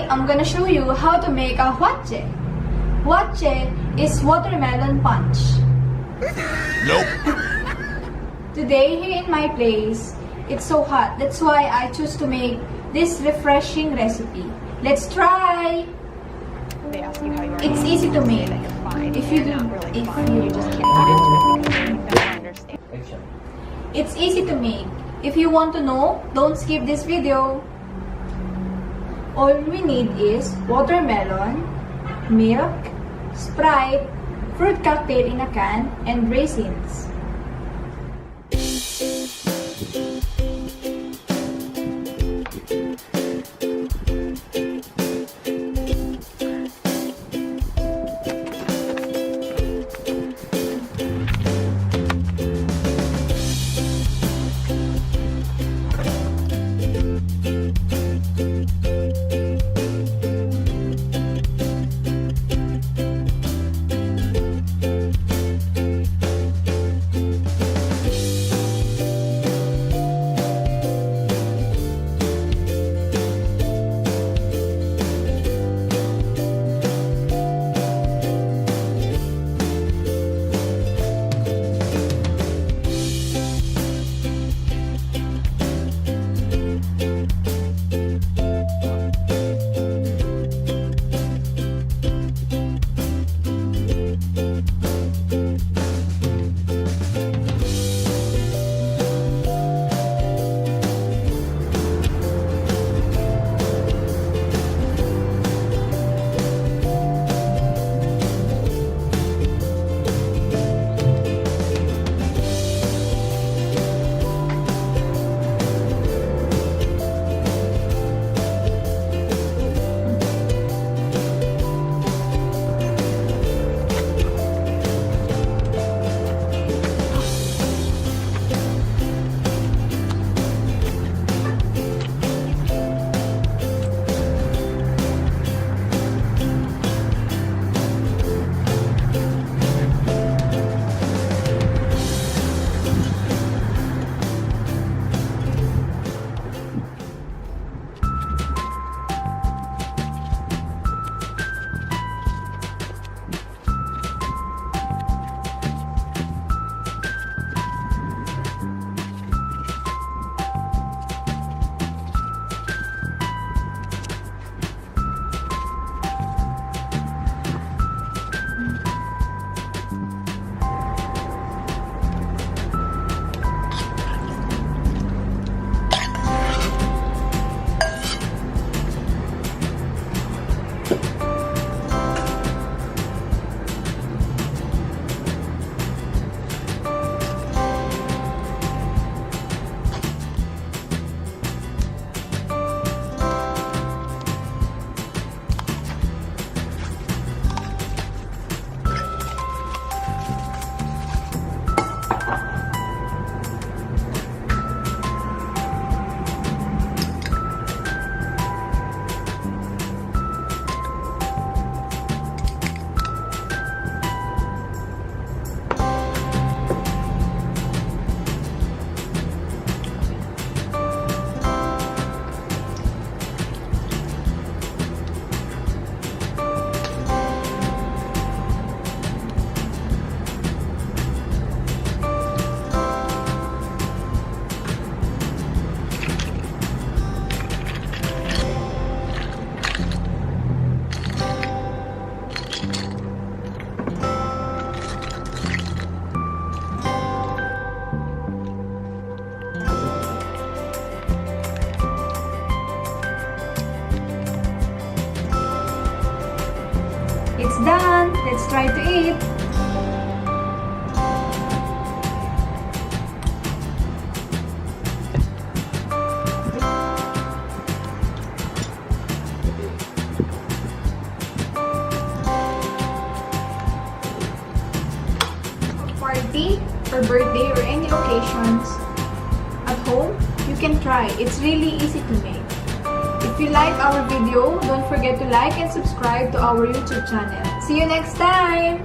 Today, I'm gonna show you how to make a huache. Huache is watermelon punch. Nope. Today, here in my place, it's so hot. That's why I choose to make this refreshing recipe. Let's try! They ask you how you are. It's easy to make. That you're fine. If you You're do, not really if fine. you You just can't get into it because you don't understand. It's easy to make. If you want to know, don't skip this video. All we need is watermelon, milk, Sprite, fruit cocktail in a can, and raisins. It's done! Let's try to eat! Party or birthday or any occasions at home, you can try. It's really easy to make. If you like our video, don't forget to like and subscribe to our YouTube channel. See you next time!